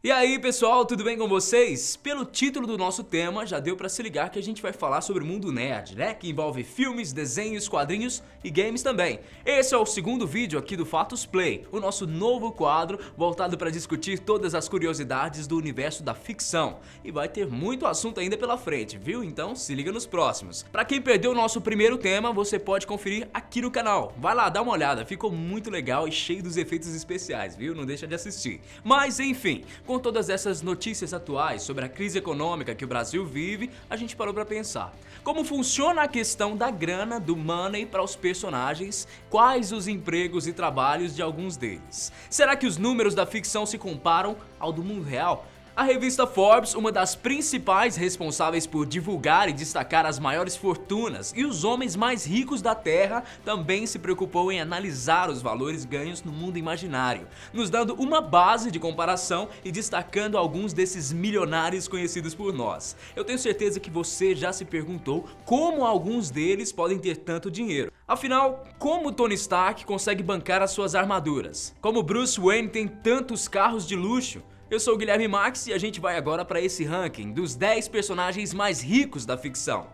E aí pessoal, tudo bem com vocês? Pelo título do nosso tema, já deu pra se ligar que a gente vai falar sobre o mundo nerd, né? Que envolve filmes, desenhos, quadrinhos e games também. Esse é o segundo vídeo aqui do Fatos Play, o nosso novo quadro voltado para discutir todas as curiosidades do universo da ficção. E vai ter muito assunto ainda pela frente, viu? Então se liga nos próximos. Pra quem perdeu o nosso primeiro tema, você pode conferir aqui no canal. Vai lá, dá uma olhada, ficou muito legal e cheio dos efeitos especiais, viu? Não deixa de assistir. Mas enfim, com todas essas notícias atuais sobre a crise econômica que o Brasil vive, a gente parou para pensar. Como funciona a questão da grana, do money para os personagens, quais os empregos e trabalhos de alguns deles? Será que os números da ficção se comparam ao do mundo real? A revista Forbes, uma das principais responsáveis por divulgar e destacar as maiores fortunas e os homens mais ricos da Terra, também se preocupou em analisar os valores ganhos no mundo imaginário, nos dando uma base de comparação e destacando alguns desses milionários conhecidos por nós. Eu tenho certeza que você já se perguntou como alguns deles podem ter tanto dinheiro. Afinal, como Tony Stark consegue bancar as suas armaduras? Como Bruce Wayne tem tantos carros de luxo? Eu sou o Guilherme Max e a gente vai agora para esse ranking dos 10 personagens mais ricos da ficção.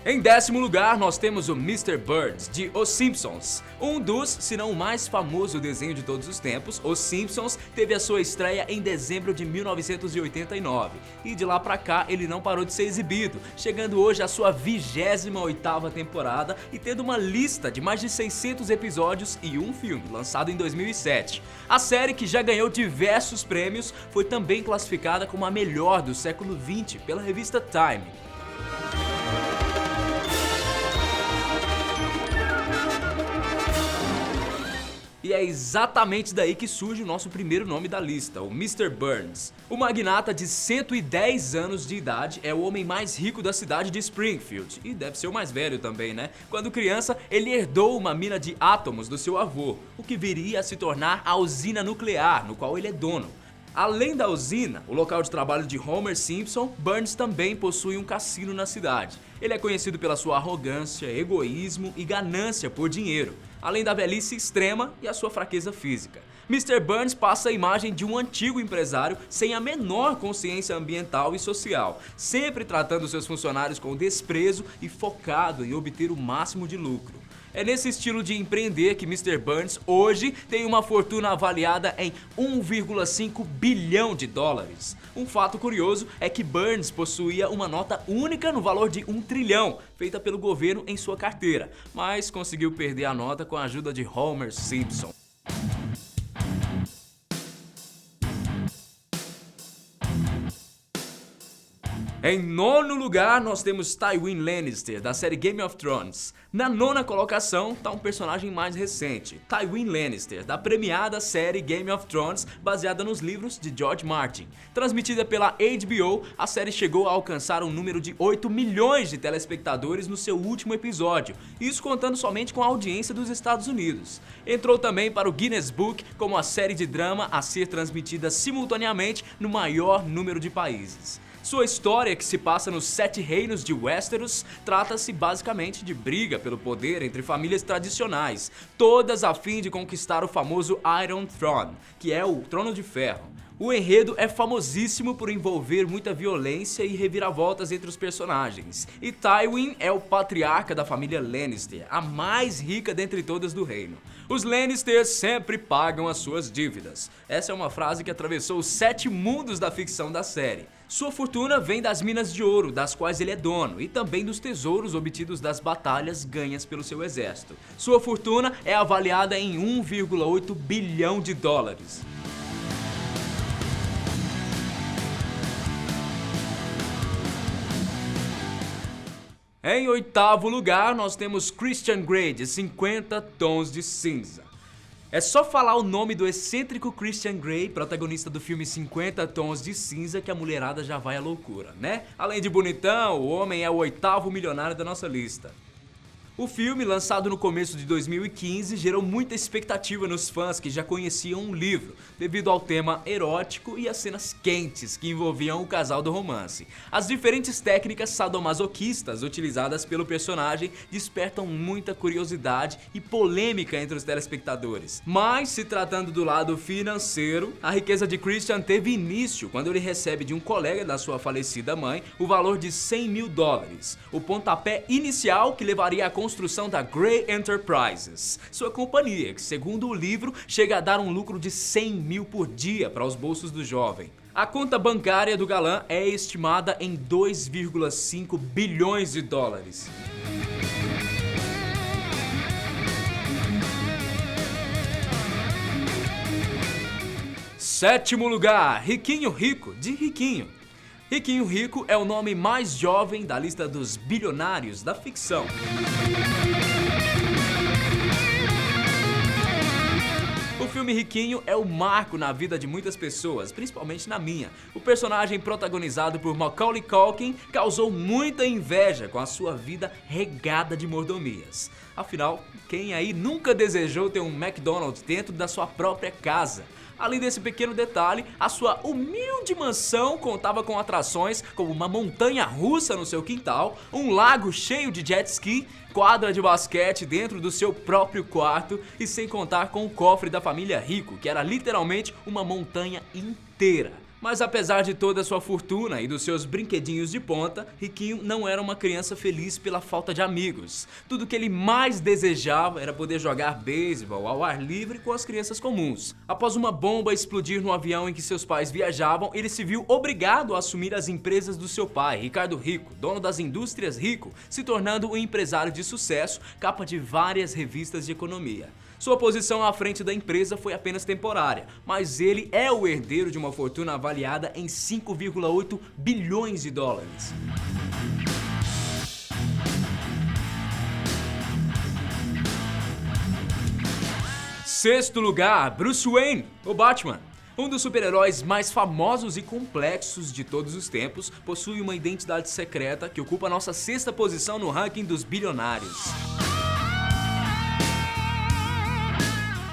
Em 10º lugar, nós temos o Mr. Burns, de Os Simpsons. Um dos, se não o mais famoso desenho de todos os tempos, Os Simpsons teve a sua estreia em dezembro de 1989. E de lá pra cá, ele não parou de ser exibido, chegando hoje à sua 28ª temporada e tendo uma lista de mais de 600 episódios e um filme, lançado em 2007. A série, que já ganhou diversos prêmios, foi também classificada como a melhor do século XX pela revista Time. E é exatamente daí que surge o nosso primeiro nome da lista, o Mr. Burns. O magnata de 110 anos de idade é o homem mais rico da cidade de Springfield, e deve ser o mais velho também, né? Quando criança, ele herdou uma mina de átomos do seu avô, o que viria a se tornar a usina nuclear, no qual ele é dono. Além da usina, o local de trabalho de Homer Simpson, Burns também possui um cassino na cidade. Ele é conhecido pela sua arrogância, egoísmo e ganância por dinheiro, além da velhice extrema e a sua fraqueza física. Mr. Burns passa a imagem de um antigo empresário sem a menor consciência ambiental e social, sempre tratando seus funcionários com desprezo e focado em obter o máximo de lucro. É nesse estilo de empreender que Mr. Burns hoje tem uma fortuna avaliada em 1,5 bilhão de dólares. Um fato curioso é que Burns possuía uma nota única no valor de 1 trilhão, feita pelo governo em sua carteira, mas conseguiu perder a nota com a ajuda de Homer Simpson. Em 9º lugar, nós temos Tywin Lannister, da série Game of Thrones. Na 9ª colocação está um personagem mais recente, Tywin Lannister, da premiada série Game of Thrones, baseada nos livros de George Martin. Transmitida pela HBO, a série chegou a alcançar um número de 8 milhões de telespectadores no seu último episódio, isso contando somente com a audiência dos Estados Unidos. Entrou também para o Guinness Book como a série de drama a ser transmitida simultaneamente no maior número de países. Sua história, que se passa nos 7 reinos de Westeros, trata-se basicamente de briga pelo poder entre famílias tradicionais, todas a fim de conquistar o famoso Iron Throne, que é o Trono de Ferro. O enredo é famosíssimo por envolver muita violência e reviravoltas entre os personagens, e Tywin é o patriarca da família Lannister, a mais rica dentre todas do reino. Os Lannisters sempre pagam as suas dívidas. Essa é uma frase que atravessou os 7 mundos da ficção da série. Sua fortuna vem das minas de ouro, das quais ele é dono, e também dos tesouros obtidos das batalhas ganhas pelo seu exército. Sua fortuna é avaliada em 1,8 bilhão de dólares. Em 8º lugar, nós temos Christian Grey, de 50 Tons de Cinza. É só falar o nome do excêntrico Christian Grey, protagonista do filme 50 Tons de Cinza, que a mulherada já vai à loucura, né? Além de bonitão, o homem é o 8º milionário da nossa lista. O filme, lançado no começo de 2015, gerou muita expectativa nos fãs que já conheciam o livro, devido ao tema erótico e às cenas quentes que envolviam o casal do romance. As diferentes técnicas sadomasoquistas utilizadas pelo personagem despertam muita curiosidade e polêmica entre os telespectadores. Mas, se tratando do lado financeiro, a riqueza de Christian teve início quando ele recebe de um colega da sua falecida mãe o valor de $100 mil, o pontapé inicial que levaria à construção da Grey Enterprises, sua companhia que, segundo o livro, chega a dar um lucro de 100 mil por dia para os bolsos do jovem. A conta bancária do galã é estimada em 2,5 bilhões de dólares. Sétimo lugar, Riquinho Rico, de Riquinho. Riquinho Rico é o nome mais jovem da lista dos bilionários da ficção. O filme Riquinho é o marco na vida de muitas pessoas, principalmente na minha. O personagem protagonizado por Macaulay Culkin causou muita inveja com a sua vida regada de mordomias. Afinal, quem aí nunca desejou ter um McDonald's dentro da sua própria casa? Além desse pequeno detalhe, a sua humilde mansão contava com atrações como uma montanha-russa no seu quintal, um lago cheio de jet ski, quadra de basquete dentro do seu próprio quarto e sem contar com o cofre da família Rico, que era literalmente uma montanha inteira. Mas apesar de toda a sua fortuna e dos seus brinquedinhos de ponta, Riquinho não era uma criança feliz pela falta de amigos. Tudo que ele mais desejava era poder jogar beisebol ao ar livre com as crianças comuns. Após uma bomba explodir no avião em que seus pais viajavam, ele se viu obrigado a assumir as empresas do seu pai, Ricardo Rico, dono das indústrias Rico, se tornando um empresário de sucesso, capa de várias revistas de economia. Sua posição à frente da empresa foi apenas temporária, mas ele é o herdeiro de uma fortuna avaliada em 5,8 bilhões de dólares. Sexto lugar, Bruce Wayne, o Batman. Um dos super-heróis mais famosos e complexos de todos os tempos, possui uma identidade secreta que ocupa nossa sexta posição no ranking dos bilionários.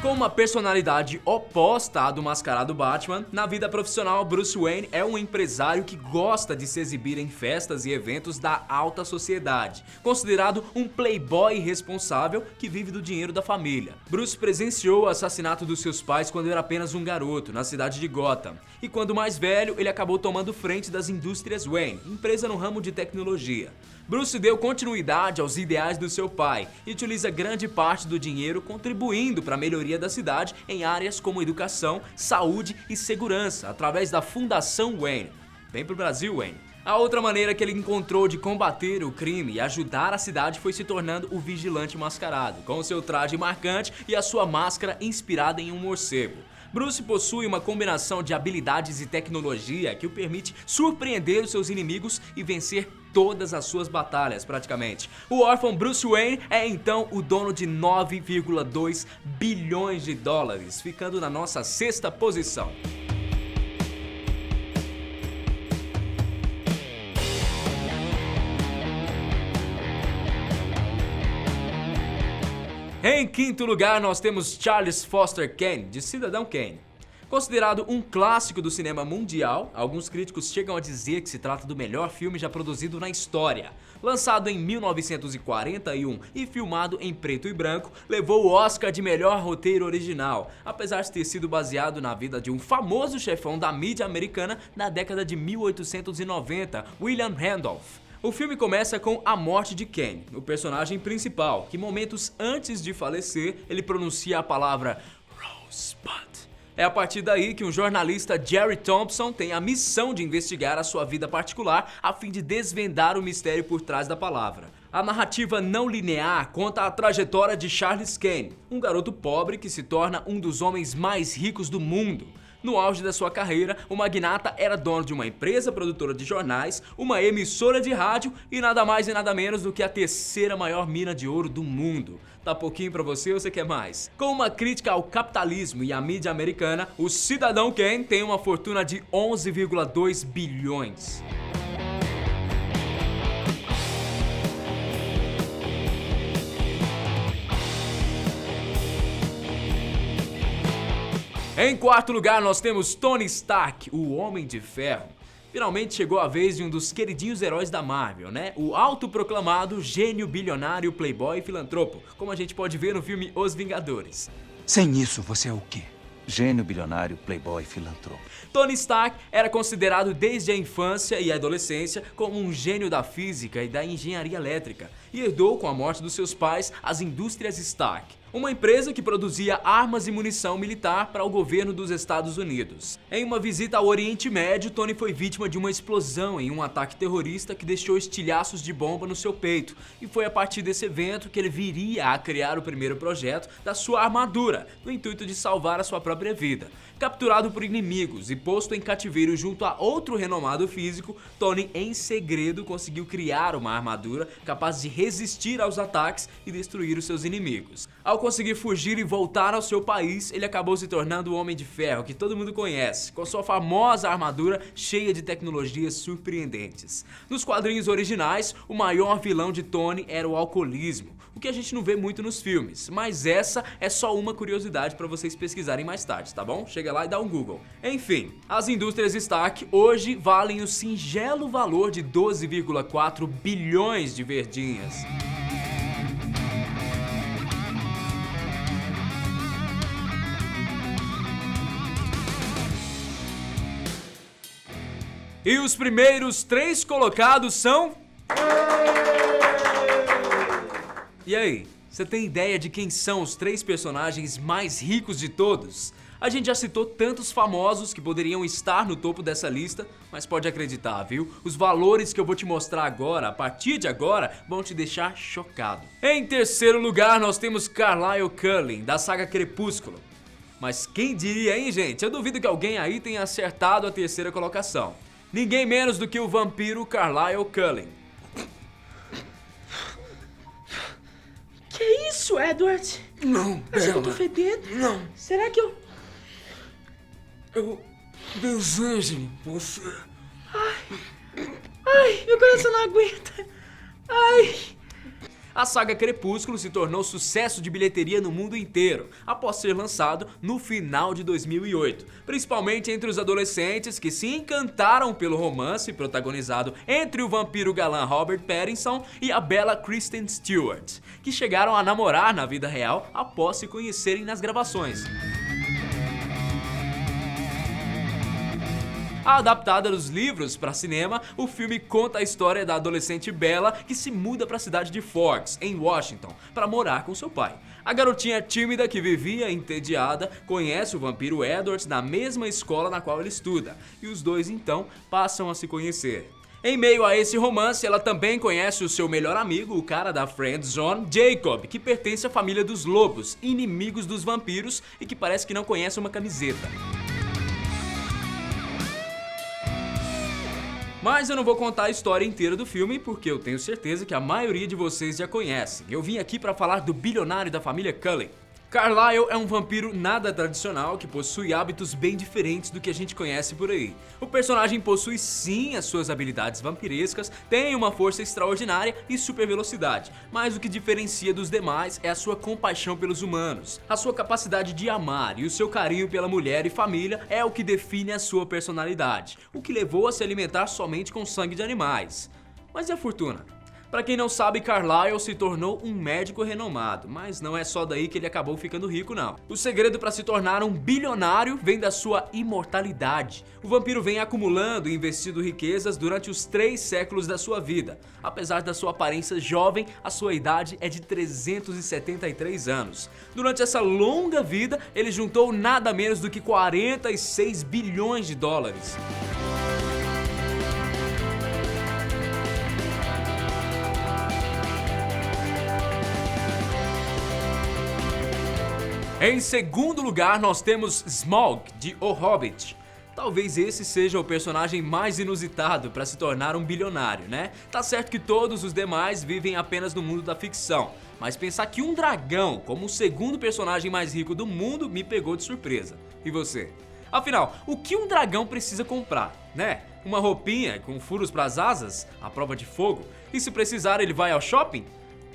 Com uma personalidade oposta à do mascarado Batman, na vida profissional, Bruce Wayne é um empresário que gosta de se exibir em festas e eventos da alta sociedade, considerado um playboy irresponsável que vive do dinheiro da família. Bruce presenciou o assassinato dos seus pais quando era apenas um garoto, na cidade de Gotham, e quando mais velho, ele acabou tomando frente das indústrias Wayne, empresa no ramo de tecnologia. Bruce deu continuidade aos ideais do seu pai e utiliza grande parte do dinheiro contribuindo para a melhoria da cidade em áreas como educação, saúde e segurança, através da Fundação Wayne. Vem pro Brasil, Wayne. A outra maneira que ele encontrou de combater o crime e ajudar a cidade foi se tornando o Vigilante Mascarado, com seu traje marcante e a sua máscara inspirada em um morcego. Bruce possui uma combinação de habilidades e tecnologia que o permite surpreender os seus inimigos e vencer todas as suas batalhas, praticamente. O órfão Bruce Wayne é então o dono de 9,2 bilhões de dólares, ficando na nossa sexta posição. Em quinto lugar, nós temos Charles Foster Kane, de Cidadão Kane. Considerado um clássico do cinema mundial, alguns críticos chegam a dizer que se trata do melhor filme já produzido na história. Lançado em 1941 e filmado em preto e branco, levou o Oscar de melhor roteiro original, apesar de ter sido baseado na vida de um famoso chefão da mídia americana na década de 1890, William Randolph. O filme começa com a morte de Kane, o personagem principal, que momentos antes de falecer, ele pronuncia a palavra Rosebud. É a partir daí que um jornalista, Jerry Thompson, tem a missão de investigar a sua vida particular a fim de desvendar o mistério por trás da palavra. A narrativa não linear conta a trajetória de Charles Kane, um garoto pobre que se torna um dos homens mais ricos do mundo. No auge da sua carreira, o magnata era dono de uma empresa produtora de jornais, uma emissora de rádio e nada mais e nada menos do que a terceira maior mina de ouro do mundo. Tá pouquinho pra você ou você quer mais? Com uma crítica ao capitalismo e à mídia americana, o Cidadão Kane tem uma fortuna de 11,2 bilhões. Em quarto lugar, nós temos Tony Stark, o Homem de Ferro. Finalmente chegou a vez de um dos queridinhos heróis da Marvel, né? O autoproclamado gênio bilionário, playboy e filantropo, como a gente pode ver no filme Os Vingadores. Sem isso, você é o quê? Gênio, bilionário, playboy, filantropo. Tony Stark era considerado desde a infância e a adolescência como um gênio da física e da engenharia elétrica e herdou com a morte dos seus pais as indústrias Stark, uma empresa que produzia armas e munição militar para o governo dos Estados Unidos. Em uma visita ao Oriente Médio, Tony foi vítima de uma explosão em um ataque terrorista que deixou estilhaços de bomba no seu peito, e foi a partir desse evento que ele viria a criar o primeiro projeto da sua armadura, no intuito de salvar a sua própria vida. Capturado por inimigos e posto em cativeiro junto a outro renomado físico, Tony, em segredo, conseguiu criar uma armadura capaz de resistir aos ataques e destruir os seus inimigos. Ao conseguir fugir e voltar ao seu país, ele acabou se tornando o Homem de Ferro que todo mundo conhece, com sua famosa armadura cheia de tecnologias surpreendentes. Nos quadrinhos originais, o maior vilão de Tony era o alcoolismo, o que a gente não vê muito nos filmes, mas essa é só uma curiosidade para vocês pesquisarem mais tarde, tá bom? Chega lá e dá um Google. Enfim, as indústrias Stark hoje valem o singelo valor de 12,4 bilhões de verdinhas. E os primeiros 3 colocados são... E aí, você tem ideia de quem são os 3 personagens mais ricos de todos? A gente já citou tantos famosos que poderiam estar no topo dessa lista, mas pode acreditar, viu? Os valores que eu vou te mostrar agora, a partir de agora, vão te deixar chocado. Em terceiro lugar, nós temos Carlisle Cullen, da saga Crepúsculo. Mas quem diria, hein, gente? Eu duvido que alguém aí tenha acertado a terceira colocação. Ninguém menos do que o vampiro Carlisle Cullen. Que isso, Edward? Não, Acho que eu tô Bella. fedendo. Não, Será que eu... eu desejo você. Ai, meu coração não aguenta. Ai... A saga Crepúsculo se tornou sucesso de bilheteria no mundo inteiro, após ser lançado no final de 2008, principalmente entre os adolescentes que se encantaram pelo romance protagonizado entre o vampiro galã Robert Pattinson e a bela Kristen Stewart, que chegaram a namorar na vida real após se conhecerem nas gravações. Adaptada dos livros para cinema, o filme conta a história da adolescente Bella que se muda para a cidade de Forks, em Washington, para morar com seu pai. A garotinha tímida que vivia entediada conhece o vampiro Edward na mesma escola na qual ele estuda, e os dois então passam a se conhecer. Em meio a esse romance, ela também conhece o seu melhor amigo, o cara da friend zone, Jacob, que pertence à família dos lobos, inimigos dos vampiros e que parece que não conhece uma camiseta. Mas eu não vou contar a história inteira do filme porque eu tenho certeza que a maioria de vocês já conhecem. Eu vim aqui para falar do bilionário da família Cullen. Carlisle é um vampiro nada tradicional que possui hábitos bem diferentes do que a gente conhece por aí. O personagem possui sim as suas habilidades vampirescas, tem uma força extraordinária e super velocidade, mas o que diferencia dos demais é a sua compaixão pelos humanos. A sua capacidade de amar e o seu carinho pela mulher e família é o que define a sua personalidade, o que levou a se alimentar somente com sangue de animais. Mas e a fortuna? Pra quem não sabe, Carlisle se tornou um médico renomado, mas não é só daí que ele acabou ficando rico, não. O segredo para se tornar um bilionário vem da sua imortalidade. O vampiro vem acumulando e investindo riquezas durante os 3 séculos da sua vida. Apesar da sua aparência jovem, a sua idade é de 373 anos. Durante essa longa vida, ele juntou nada menos do que 46 bilhões de dólares. Em segundo lugar, nós temos Smaug, de O Hobbit. Talvez esse seja o personagem mais inusitado para se tornar um bilionário, né? Tá certo que todos os demais vivem apenas no mundo da ficção, mas pensar que um dragão, como o segundo personagem mais rico do mundo, me pegou de surpresa. E você? Afinal, o que um dragão precisa comprar, né? Uma roupinha com furos pras asas, à prova de fogo? E se precisar, ele vai ao shopping?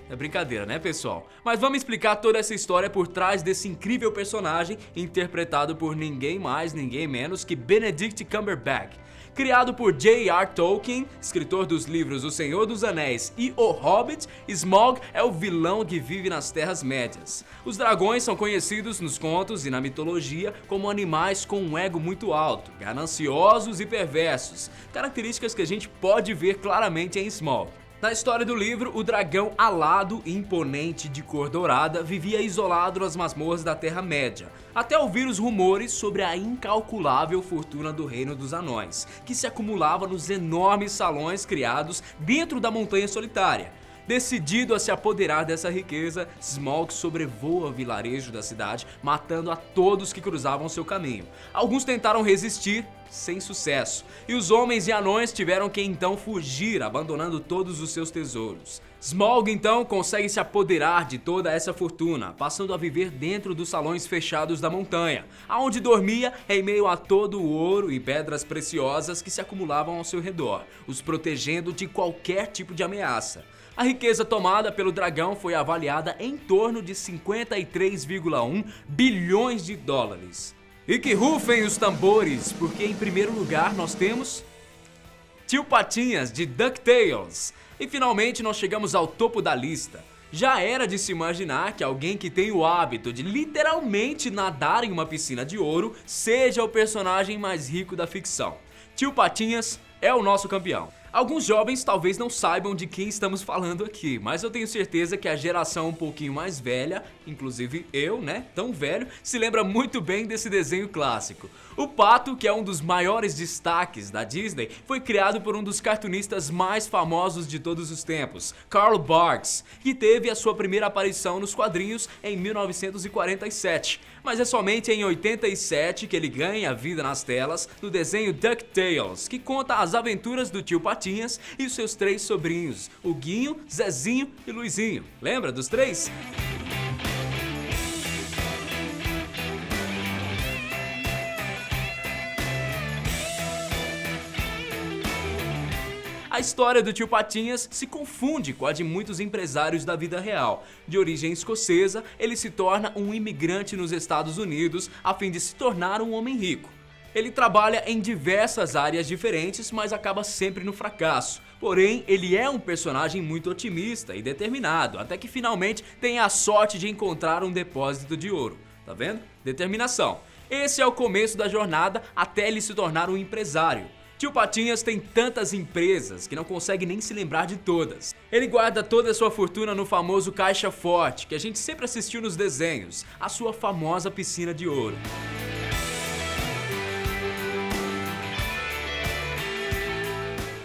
É brincadeira, né, pessoal? Mas vamos explicar toda essa história por trás desse incrível personagem interpretado por ninguém mais, ninguém menos que Benedict Cumberbatch. Criado por J.R. Tolkien, escritor dos livros O Senhor dos Anéis e O Hobbit, Smaug é o vilão que vive nas Terras-médias. Os dragões são conhecidos nos contos e na mitologia como animais com um ego muito alto, gananciosos e perversos, características que a gente pode ver claramente em Smaug. Na história do livro, o dragão alado e imponente de cor dourada vivia isolado nas masmorras da Terra-média, até ouvir os rumores sobre a incalculável fortuna do Reino dos Anões, que se acumulava nos enormes salões criados dentro da Montanha Solitária. Decidido a se apoderar dessa riqueza, Smaug sobrevoa o vilarejo da cidade, matando a todos que cruzavam seu caminho. Alguns tentaram resistir, sem sucesso, e os homens e anões tiveram que então fugir, abandonando todos os seus tesouros. Smaug então consegue se apoderar de toda essa fortuna, passando a viver dentro dos salões fechados da montanha, aonde dormia em meio a todo o ouro e pedras preciosas que se acumulavam ao seu redor, os protegendo de qualquer tipo de ameaça. A riqueza tomada pelo dragão foi avaliada em torno de 53,1 bilhões de dólares. E que rufem os tambores, porque em primeiro lugar nós temos Tio Patinhas de DuckTales. E finalmente nós chegamos ao topo da lista. Já era de se imaginar que alguém que tem o hábito de literalmente nadar em uma piscina de ouro seja o personagem mais rico da ficção. Tio Patinhas é o nosso campeão. Alguns jovens talvez não saibam de quem estamos falando aqui, mas eu tenho certeza que a geração um pouquinho mais velha, inclusive eu, né, tão velho, se lembra muito bem desse desenho clássico. O Pato, que é um dos maiores destaques da Disney, foi criado por um dos cartunistas mais famosos de todos os tempos, Carl Barks, que teve a sua primeira aparição nos quadrinhos em 1947, mas é somente em 87 que ele ganha vida nas telas no desenho DuckTales, que conta as aventuras do tio Patinhas e os seus 3 sobrinhos, o Guinho, Zezinho e Luizinho. Lembra dos 3? A história do tio Patinhas se confunde com a de muitos empresários da vida real. De origem escocesa, ele se torna um imigrante nos Estados Unidos a fim de se tornar um homem rico. Ele trabalha em diversas áreas diferentes, mas acaba sempre no fracasso. Porém, ele é um personagem muito otimista e determinado, até que finalmente tem a sorte de encontrar um depósito de ouro. Tá vendo? Determinação. Esse é o começo da jornada até ele se tornar um empresário. Tio Patinhas tem tantas empresas que não consegue nem se lembrar de todas. Ele guarda toda a sua fortuna no famoso caixa forte, que a gente sempre assistiu nos desenhos, a sua famosa piscina de ouro.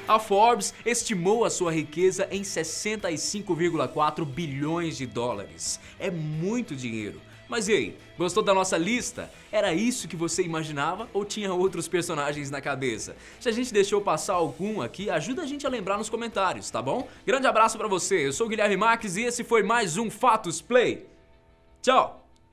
A Forbes estimou a sua riqueza em 65,4 bilhões de dólares. É muito dinheiro. Mas e aí, gostou da nossa lista? Era isso que você imaginava ou tinha outros personagens na cabeça? Se a gente deixou passar algum aqui, ajuda a gente a lembrar nos comentários, tá bom? Grande abraço pra você, eu sou o Guilherme Marques e esse foi mais um Fatos Play. Tchau!